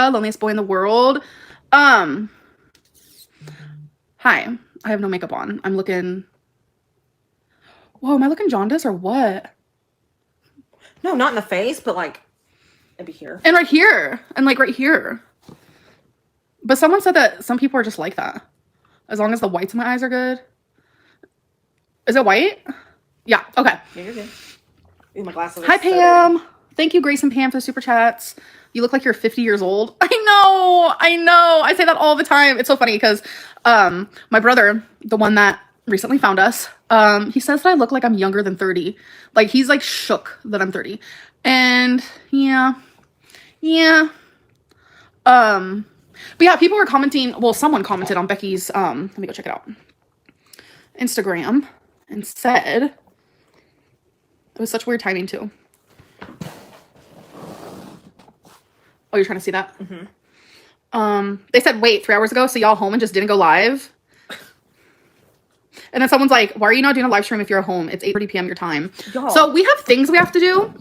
Fatphobia, loneliest boy in the world. Hi. I have no makeup on. I'm looking... Whoa, am I looking jaundice or what? No, not in the face, but like maybe here. And right here. And like right here. But someone said that some people are just like that. As long as the whites in my eyes are good. Is it white? Yeah, okay. Yeah, you're good. Ooh, my glasses are Hi, so Pam. dirty. Thank you, Grace and Pam, for the super chats. You look like you're 50 years old. I know. I say that all the time. It's so funny because my brother, the one that recently found us, he says that I look like I'm younger than 30. Like, he's like shook that I'm 30. And yeah. But yeah, people were commenting. Well, someone commented on Becky's, let me go check it out, Instagram, and said, it was such weird timing too. Oh, you're trying to see that? Mm-hmm. They said, wait, 3 hours ago, so y'all home and just didn't go live? And then someone's like, why are you not doing a live stream if you're at home? It's 8:30 p.m. your time. Y'all. So we have things we have to do.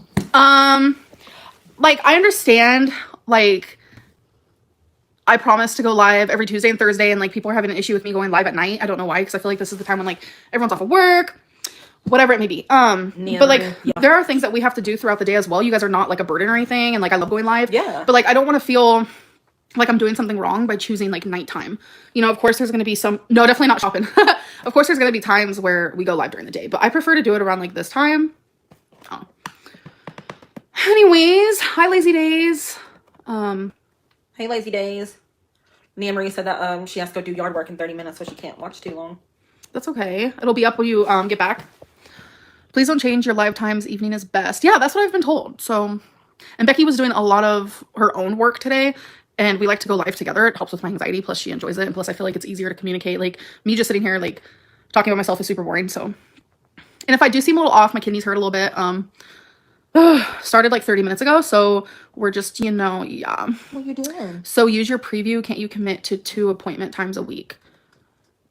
Like, I understand, like, I promised to go live every Tuesday and Thursday, and like people are having an issue with me going live at night. I don't know why, because I feel like this is the time when like everyone's off of work, whatever it may be. But like there are things that we have to do throughout the day as well. You guys are not like a burden or anything, and like I love going live. Yeah. But like I don't want to feel like I'm doing something wrong by choosing like nighttime. You know, of course there's gonna be some definitely not shopping. Of course there's gonna be times where we go live during the day, but I prefer to do it around like this time. Oh. Anyways, hi Lazy Days. Hey, Lazy Days. Marie said that she has to go do yard work in 30 minutes, so she can't watch too long. That's okay. It'll be up when you get back. Please don't change your live times. Evening is best. Yeah, that's what I've been told. So, and Becky was doing a lot of her own work today, and we like to go live together. It helps with my anxiety. Plus, she enjoys it, and plus, I feel like it's easier to communicate. Like me just sitting here like talking about myself is super boring. So, and if I do seem a little off, my kidneys hurt a little bit. Started like 30 minutes ago, so we're just, you know, yeah. What are you doing? So use your preview. Can't you commit to 2 appointment times a week?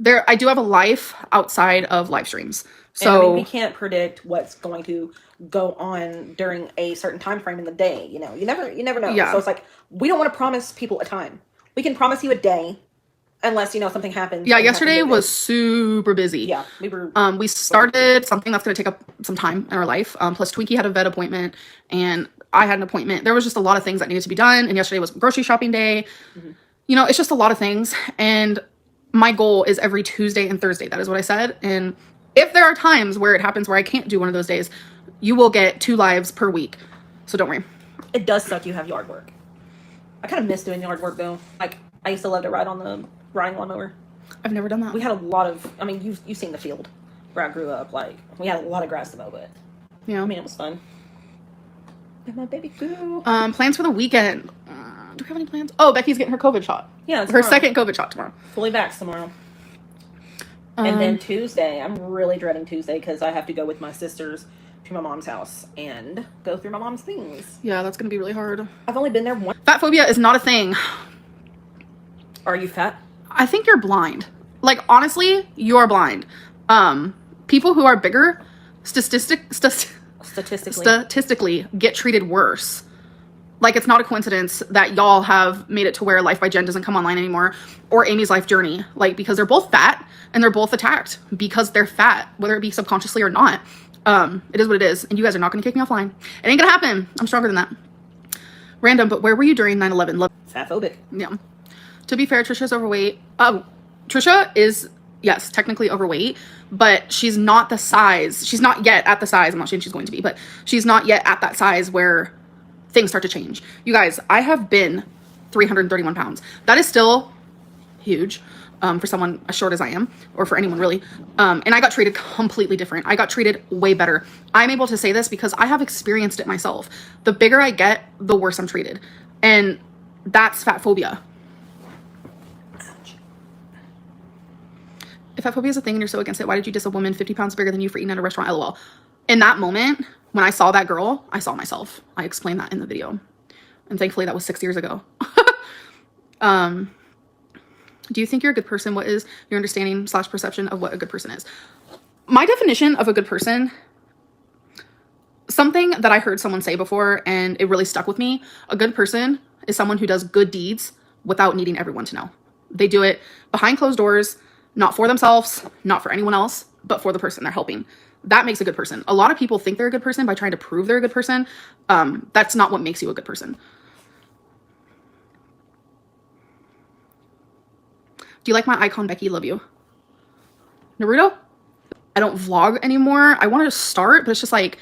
I do have a life outside of live streams. So and, I mean, we can't predict what's going to go on during a certain time frame in the day. You know, you never know. Yeah. So it's like we don't want to promise people a time. We can promise you a day. Unless, you know, something happens. Yeah, yesterday was super busy. Yeah, we started something that's going to take up some time in our life. Plus, Twinkie had a vet appointment, and I had an appointment. There was just a lot of things that needed to be done, and yesterday was grocery shopping day. Mm-hmm. You know, it's just a lot of things, and my goal is every Tuesday and Thursday. That is what I said, and if there are times where it happens where I can't do one of those days, you will get 2 lives per week, so don't worry. It does suck you have yard work. I kind of miss doing yard work, though. Like, I used to love to ride on the riding lawnmower. I've never done that. We had a lot of, I mean, you've seen the field where I grew up. Like, we had a lot of grass to mow, but yeah, I mean, it was fun. And my baby grew. Plans for the weekend. Do we have any plans? Oh, Becky's getting her COVID shot. Yeah, her second COVID shot tomorrow. Fully vaxxed tomorrow. And then Tuesday, I'm really dreading Tuesday because I have to go with my sisters to my mom's house and go through my mom's things. Yeah, that's gonna be really hard. I've only been there once. Fat phobia is not a thing. Are you fat? I think you're blind. Like, honestly, you're blind. People who are bigger statistically get treated worse. Like, it's not a coincidence that y'all have made it to where Life by Jen doesn't come online anymore, or Amy's Life Journey. Like, because they're both fat and they're both attacked because they're fat, whether it be subconsciously or not. It is what it is, and you guys are not going to kick me offline. It ain't gonna happen. I'm stronger than that. Random, but where were you during 9/11? Fat phobic. Yeah. To be fair, Trisha's overweight. Trisha is, yes, technically overweight, but she's not the size. She's not yet at the size. I'm not saying she's going to be, but she's not yet at that size where things start to change. You guys, I have been 331 pounds. That is still huge for someone as short as I am, or for anyone really. And I got treated completely different. I got treated way better. I'm able to say this because I have experienced it myself. The bigger I get, the worse I'm treated. And that's fat phobia. If fat phobia is a thing and you're so against it, why did you diss a woman 50 pounds bigger than you for eating at a restaurant? LOL. In that moment, when I saw that girl, I saw myself. I explained that in the video. And thankfully, that was 6 years ago. Do you think you're a good person? What is your understanding / perception of what a good person is? My definition of a good person, something that I heard someone say before, and it really stuck with me. A good person is someone who does good deeds without needing everyone to know. They do it behind closed doors, not for themselves, not for anyone else, but for the person they're helping. That makes a good person. A lot of people think they're a good person by trying to prove they're a good person. That's not what makes you a good person. Do you like my icon, Becky? Love you. Naruto? I don't vlog anymore. I wanted to start, but it's just like,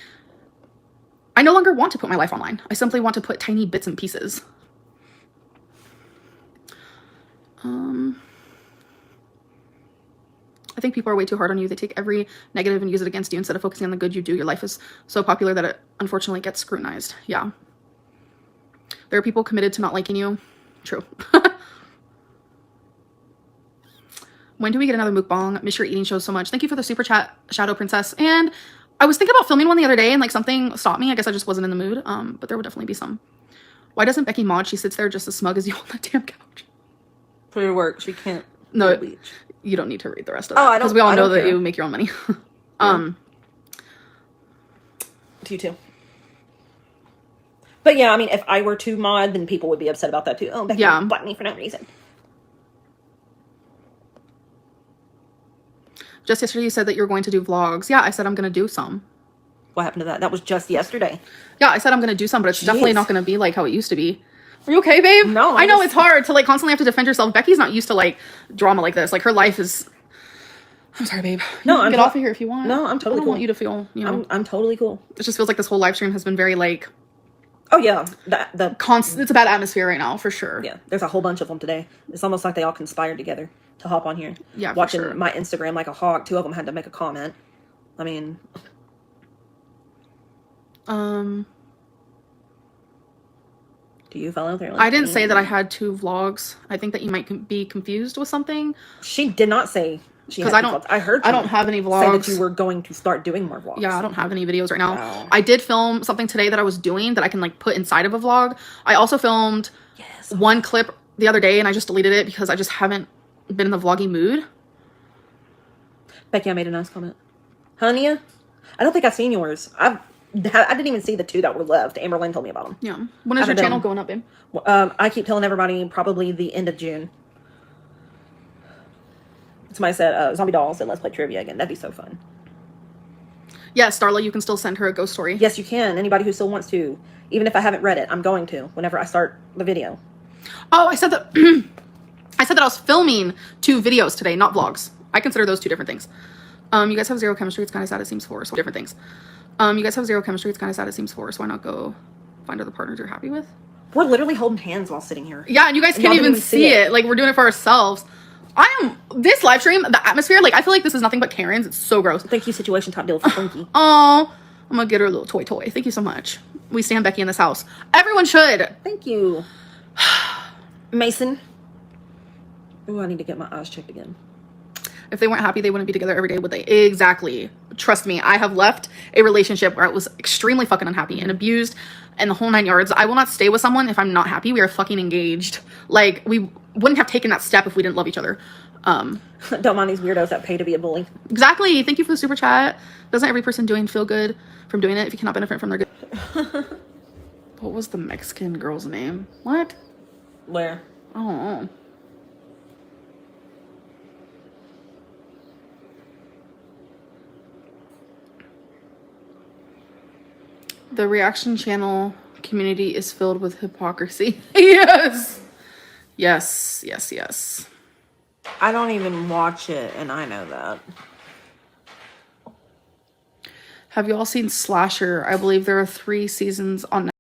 I no longer want to put my life online. I simply want to put tiny bits and pieces. I think people are way too hard on you. They take every negative and use it against you instead of focusing on the good you do. Your life is so popular that it unfortunately gets scrutinized. Yeah. There are people committed to not liking you. True. When do we get another mukbang? Miss your eating shows so much. Thank you for the super chat, Shadow Princess. And I was thinking about filming one the other day and like something stopped me. I guess I just wasn't in the mood. But there would definitely be some. Why doesn't Becky mod? She sits there just as smug as you on that damn couch. For your work, she can't. No, you don't need to read the rest of that. Because we all know that you make your own money. To you too. But yeah, I mean, if I were to mod, then people would be upset about that too. Oh, Becky bought me for no reason. Just yesterday you said that you were going to do vlogs. Yeah, I said I'm going to do some. What happened to that? That was just yesterday. Yeah, I said I'm going to do some, but it's definitely not going to be like how it used to be. Are you okay, babe? No. I know it's hard to like constantly have to defend yourself. Becky's not used to like drama like this. Like her life is... I'm sorry, babe. No, I'm get off of here if you want. No, I'm totally cool. I want you to feel, you know. I'm totally cool. It just feels like this whole live stream has been very like... Oh yeah. It's a bad atmosphere right now, for sure. Yeah, there's a whole bunch of them today. It's almost like they all conspired together to hop on here. Yeah, watching my Instagram like a hawk. 2 of them had to make a comment. I mean... Do you follow there? Like, I didn't say that I had 2 vlogs. I think that you might be confused with something. She did not say she had 2 vlogs. I heard I don't have any vlogs. Say that you were going to start doing more vlogs. Yeah, I don't have any videos right now. Wow. I did film something today that I was doing that I can like put inside of a vlog. I also filmed one clip the other day and I just deleted it because I just haven't been in the vloggy mood. Becky, I made a nice comment. Honey, I don't think I've seen yours. I didn't even see the 2 that were left. Amberlynn told me about them. Yeah. When is your channel going up, babe? I keep telling everybody probably the end of June. Somebody said zombie dolls and let's play trivia again. That'd be so fun. Yes, Starla, you can still send her a ghost story. Yes, you can. Anybody who still wants to. Even if I haven't read it, I'm going to whenever I start the video. Oh, I said that I said that I was filming 2 videos today, not vlogs. I consider those 2 different things. You guys have zero chemistry. It's kind of sad it seems forced. Different things. You guys have zero chemistry. It's kind of sad it seems forced. Why not go find other partners you're happy with? We're literally holding hands while sitting here. Yeah, and you guys can't even see it. Like, we're doing it for ourselves. This live stream, the atmosphere, like, I feel like this is nothing but Karens. It's so gross. Thank you, Situation Top Deal for Funky. Oh, I'm gonna get her a little toy. Thank you so much. We stand Becky in this house. Everyone should. Thank you. Mason. Ooh, I need to get my eyes checked again. If they weren't happy, they wouldn't be together every day, would they? Exactly. Trust me, I have left a relationship where I was extremely fucking unhappy and abused and the whole 9 yards. I will not stay with someone if I'm not happy. We are fucking engaged. Like, we wouldn't have taken that step if we didn't love each other. Don't mind these weirdos that pay to be a bully. Exactly. Thank you for the super chat. Doesn't every person feel good from doing it if you cannot benefit from their good? What was the Mexican girl's name? What? Where? Oh. The reaction channel community is filled with hypocrisy. Yes. Yes, yes, yes. I don't even watch it, and I know that. Have you all seen Slasher? I believe there are 3 seasons on.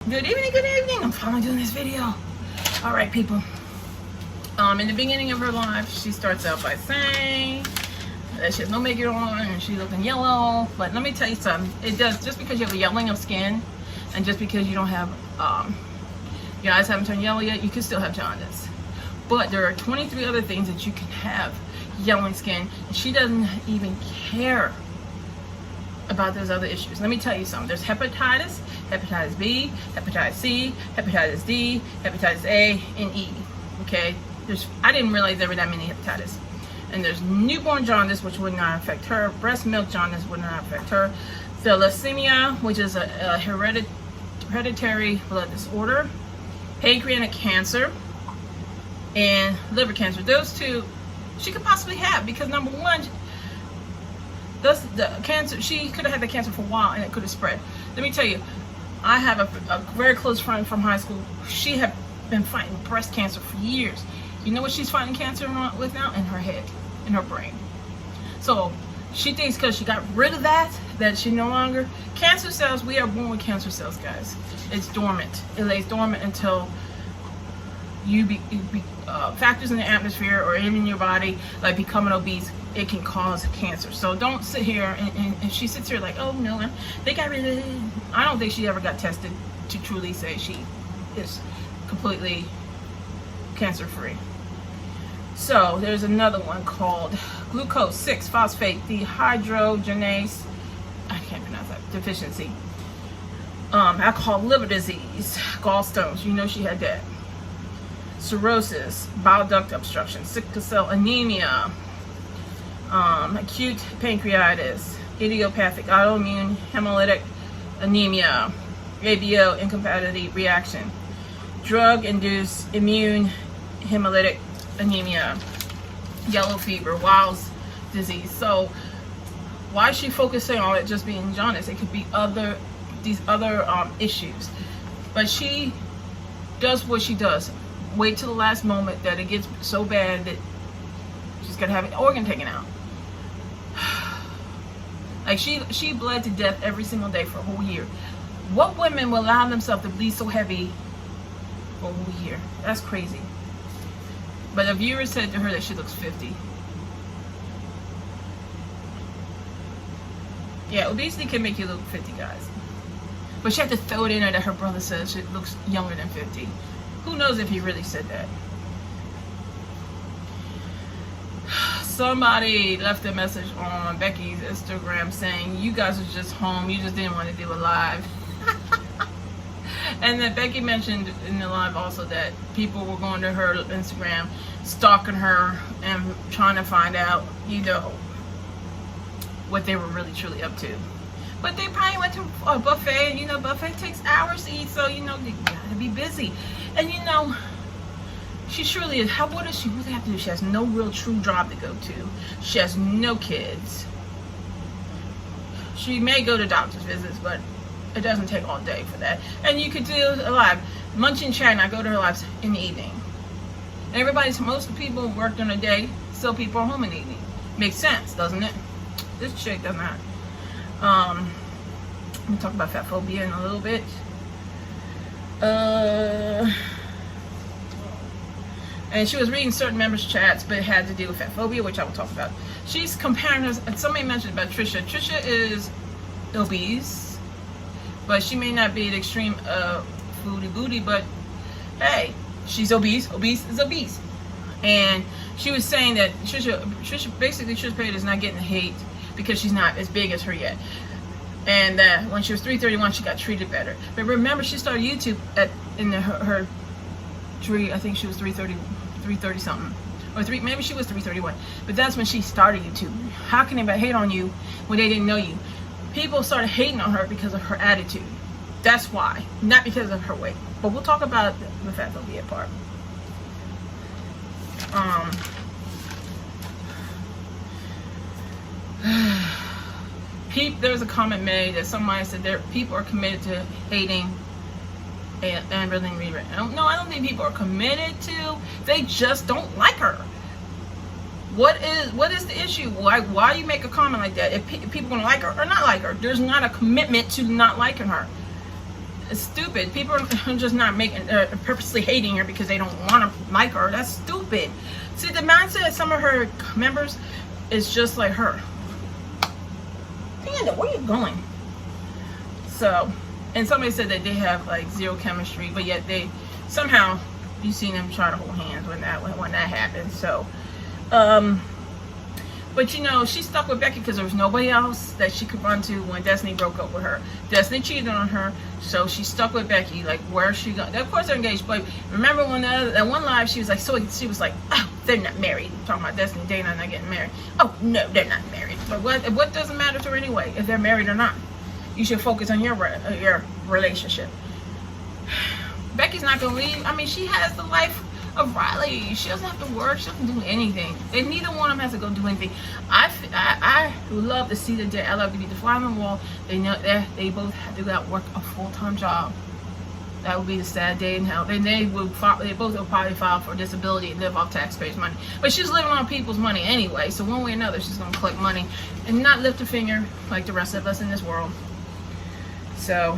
Good evening, good evening. I'm finally doing this video. All right, people. In the beginning of her life, she starts out by saying that she has no makeup on and she's looking yellow. But let me tell you something. It does, just because you have a yellowing of skin and just because you don't have, your eyes haven't turned yellow yet, you can still have jaundice. But there are 23 other things that you can have yellowing skin, and she doesn't even care about those other issues. Let me tell you something. There's hepatitis, hepatitis B, hepatitis C, hepatitis D, hepatitis A, and E. Okay? I didn't realize there were that many hepatitis. And there's newborn jaundice, which would not affect her. Breast milk jaundice would not affect her. Thalassemia, which is a hereditary blood disorder. Pancreatic cancer and liver cancer. Those two she could possibly have, because number one, the cancer, she could have had the cancer for a while and it could have spread. Let me tell you, I have a very close friend from high school. She had been fighting breast cancer for years. You know what she's fighting cancer with now? In her head, in her brain. So she thinks because she got rid of that she no longer, cancer cells, we are born with cancer cells, guys. It's dormant. It lays dormant until factors in the atmosphere or in your body, like becoming obese, it can cause cancer. So don't sit here and she sits here like, oh no, they got rid of it. I don't think she ever got tested to truly say she is completely cancer free. So there's another one called glucose 6-phosphate dehydrogenase, I can't pronounce that, deficiency. Alcohol liver disease, gallstones, you know she had that. Cirrhosis, bile duct obstruction, sickle cell anemia, acute pancreatitis, idiopathic autoimmune hemolytic anemia, ABO incompatibility reaction, drug-induced immune hemolytic anemia, yellow fever, Weil's disease. So why is she focusing on it just being jaundice? It could be these other issues. But she does what she does. Wait till the last moment that it gets so bad that she's gonna have an organ taken out. Like she bled to death every single day for a whole year. What women will allow themselves to bleed so heavy for a whole year? That's crazy. But a viewer said to her that she looks 50. Yeah, obesity can make you look 50, guys. But she had to throw it in there that her brother says she looks younger than 50. Who knows if he really said that? Somebody left a message on Becky's Instagram saying, you guys are just home, you just didn't want to do a live. And then Becky mentioned in the live also that people were going to her Instagram, stalking her and trying to find out, you know, what they were really truly up to. But they probably went to a buffet, and you know, buffet takes hours to eat, so you know, you gotta be busy. And you know, she surely is. What does she really have to do? She has no real true job to go to. She has no kids. She may go to doctor's visits, but it doesn't take all day for that. And you could do a live. Munch and chat, and I go to her lives in the evening. And most people work during the day, so people are home in the evening. Makes sense, doesn't it? This chick does not. Let me talk about fat phobia in a little bit. And she was reading certain members' chats, but it had to do with fat phobia, which I will talk about. She's comparing her, and somebody mentioned about Trisha. Trisha is obese, but she may not be the extreme foodie booty, but hey, she's obese. Obese is obese. And she was saying that Trisha basically, Trish Paytas is not getting the hate because she's not as big as her yet. And when she was 331, she got treated better. But remember, she started YouTube her I think she was 330 something. Or maybe she was 331. But that's when she started YouTube. How can anybody hate on you when they didn't know you? People started hating on her because of her attitude. That's why, not because of her weight. But we'll talk about the fat phobia part. There's a comment made that somebody said people are committed to hating Amberlynn Reid. No, I don't think people are committed to. They just don't like her. What is the issue? Why you make a comment like that? If people are gonna like her or not like her, there's not a commitment to not liking her. It's stupid. People are just not purposely hating her because they don't want to like her. That's stupid. See, the mindset of some of her members is just like her. Panda, where are you going? So, and somebody said that they have like zero chemistry, but yet they somehow you've seen them try to hold hands when that happens. So, But you know, she stuck with Becky because there was nobody else that she could run to when Destiny broke up with her. Destiny cheated on her, so she stuck with Becky. Like, where she got? Of course they're engaged, but remember when that one live, she was like, oh, they're not married. I'm talking about Destiny and Dana not getting married. Oh no, they're not married. But what does it matter to her anyway if they're married or not? You should focus on your relationship. Becky's not gonna leave. I mean, she has the life of Riley. She doesn't have to work. She doesn't do anything. And neither one of them has to go do anything. I would love to see the day. I love to be the fly on the wall. They know that they both have to go out and work a full-time job. That would be the sad day in hell. Then they both will probably file for disability and live off taxpayers' money. But she's living on people's money anyway. So one way or another, she's gonna collect money and not lift a finger like the rest of us in this world. So,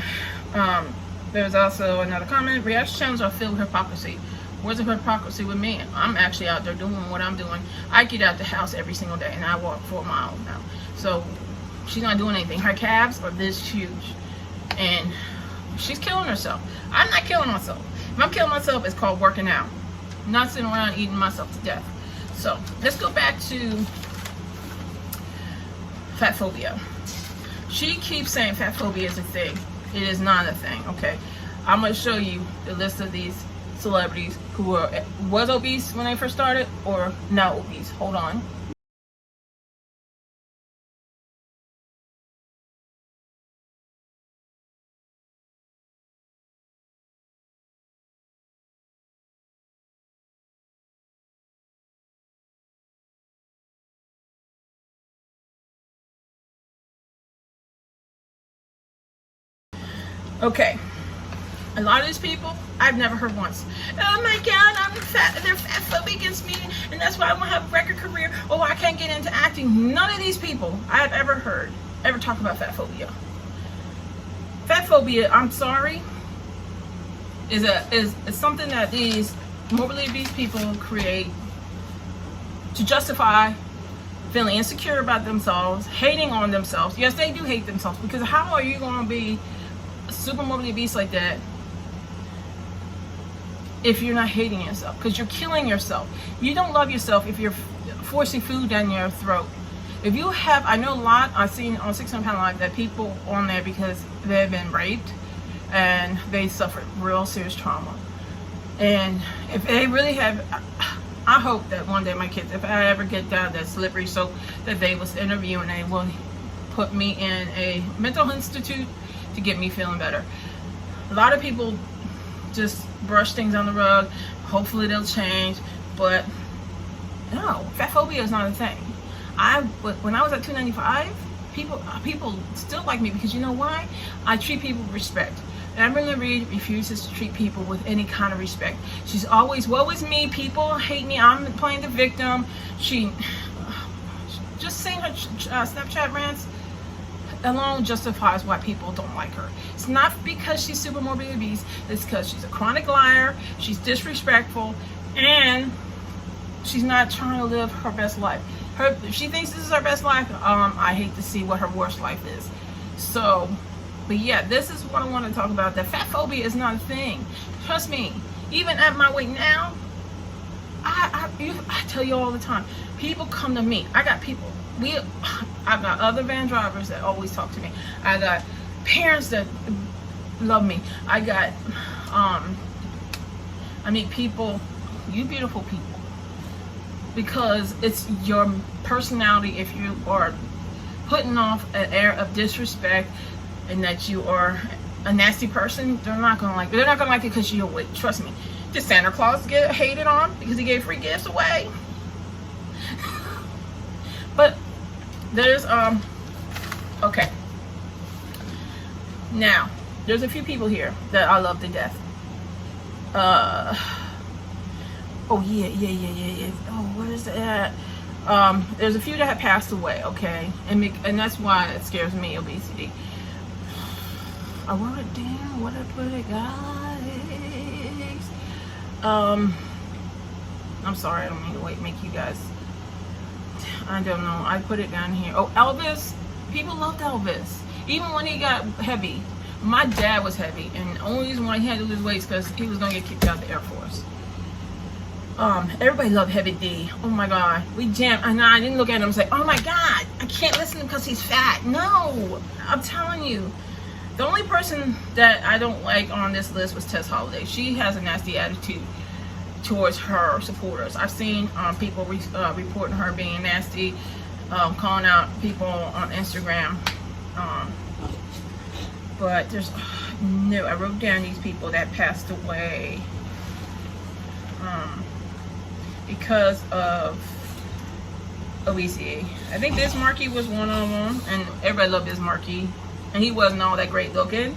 there's also another comment. Reaction channels are filled with hypocrisy. Where's the hypocrisy with me? I'm actually out there doing what I'm doing. I get out the house every single day and I walk 4 miles now. So she's not doing anything. Her calves are this huge and she's killing herself. I'm not killing myself. If I'm killing myself, it's called working out. I'm not sitting around eating myself to death. So let's go back to fat phobia. She keeps saying fat phobia is a thing. It is not a thing, okay? I'm going to show you the list of these celebrities who was obese when they first started or now obese. Hold on. Okay, a lot of these people I've never heard once. Oh my God, I'm fat. They're fat phobic against me, and that's why I won't have a record career. Oh, I can't get into acting. None of these people I've ever heard ever talk about fat phobia. Fat phobia, I'm sorry, is something that these morbidly obese people create to justify feeling insecure about themselves, hating on themselves. Yes, they do hate themselves, because how are you going to be super morbidly obese like that if you're not hating yourself? Because you're killing yourself. You don't love yourself if you're forcing food down your throat. If you have, I know a lot, I've seen on 600 Pound Life that people on there because they've been raped and they suffered real serious trauma. And if they really have, I hope that one day my kids, if I ever get down that slippery slope that they was interviewing, they will put me in a mental institute to get me feeling better. A lot of people just brush things on the rug. Hopefully they'll change, but no, fat phobia is not a thing. When I was at 295, people still like me because you know why? I treat people with respect. Amberlynn Reid refuses to treat people with any kind of respect. She's always, woe is me, people hate me, I'm playing the victim. She just saying her Snapchat rants alone justifies why people don't like her. It's not because she's super morbidly obese, it's because she's a chronic liar, she's disrespectful, and she's not trying to live her best life. If she thinks this is her best life, I hate to see what her worst life is. So, but yeah, this is what I want to talk about. That fat phobia is not a thing. Trust me, even at my weight now, I tell you all the time, people come to me. I got people. I've got other van drivers that always talk to me. I got parents that love me. I got, I meet people, you beautiful people, because it's your personality. If you are putting off an air of disrespect and that you are a nasty person, they're not gonna like it. They're not gonna like it because you're weight. Trust me. Did Santa Claus get hated on because he gave free gifts away? But there's okay. Now, there's a few people here that I love to death. Oh yeah. Oh, what is that? There's a few that have passed away, okay? And that's why it scares me, obesity. I wrote it down. What I put it, guys? I'm sorry, I don't mean to make you guys. I don't know. I put it down here. Oh, Elvis. People loved Elvis. Even when he got heavy. My dad was heavy, and the only reason why he had to lose weight is because he was going to get kicked out of the Air Force. Everybody loved Heavy D. Oh my god, we jammed. And I didn't look at him and say, oh my god, I can't listen to him because he's fat. No, I'm telling you, the only person that I don't like on this list was Tess Holiday. She has a nasty attitude towards her supporters. I've seen people reporting her being nasty, calling out people on Instagram. But there's no, I wrote down these people that passed away because of obesity. I think Snarky was one of them, and everybody loved Snarky, and he wasn't all that great looking.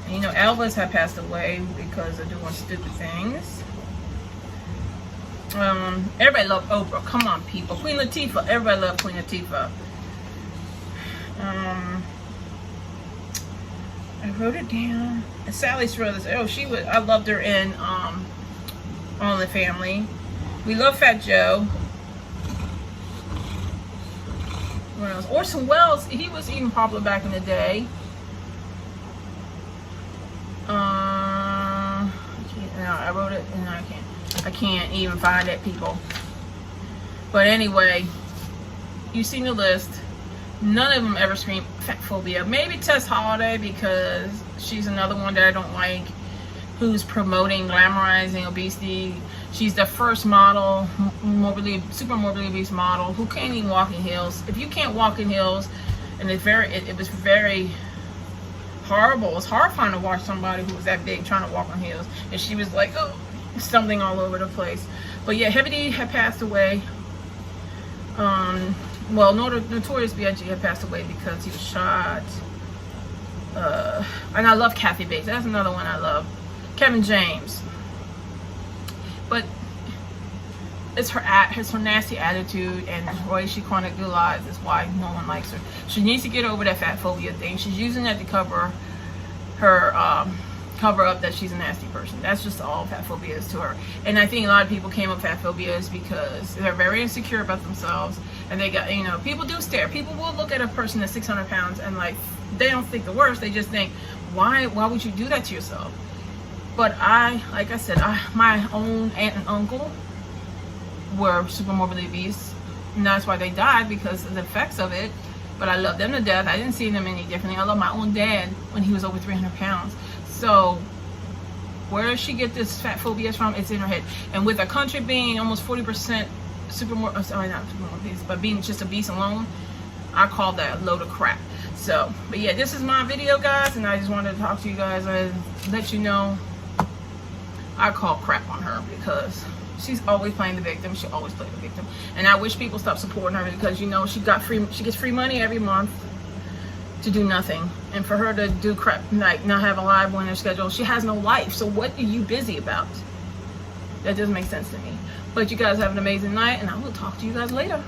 And, you know, Elvis had passed away because of doing stupid things. Everybody loved Oprah. Come on, people. Queen Latifah. Everybody loved Queen Latifah. I wrote it down. And Sally Struthers. Oh, she was. I loved her in All in the Family. We love Fat Joe. What else? Orson Welles. He was even popular back in the day. I wrote it and I can't even find it, people. But anyway, you've seen the list. None of them ever scream fat phobia. Maybe Tess Holiday, because she's another one that I don't like, who's promoting glamorizing obesity. She's the first model, super morbidly obese model, who can't even walk in heels. If you can't walk in heels, and it was very horrible. It's horrifying to watch somebody who was that big trying to walk on heels, and she was like, oh, stumbling all over the place. But yeah, Heavy D had passed away. Well, Notorious B.I.G. had passed away because he was shot. And I love Kathy Bates. That's another one I love. Kevin James. But it's her nasty attitude and the way she chronically lies is why no one likes her. She needs to get over that fat phobia thing. She's using that to cover her cover up that she's a nasty person. That's just all fat phobia is to her. And I think a lot of people came up fat phobia is because they're very insecure about themselves, and they got, you know, people do stare. People will look at a person that's 600 pounds and like, they don't think the worst. They just think, why would you do that to yourself? But like I said, my own aunt and uncle were super morbidly obese, and that's why they died, because of the effects of it. But I love them to death. I didn't see them any differently. I love my own dad when he was over 300 pounds. So where does she get this fat phobia from? It's in her head. And with a country being almost 40% not super obese, but being just obese alone, I call that a load of crap. So, but yeah, this is my video, guys, and I just wanted to talk to you guys and let you know I call crap on her, because she's always playing the victim. She always plays the victim, and I wish people stop supporting her, because, you know, she gets free money every month to do nothing, and for her to do crap like not have a live one in her schedule, she has no life. So what are you busy about? That doesn't make sense to me. But you guys have an amazing night, and I will talk to you guys later.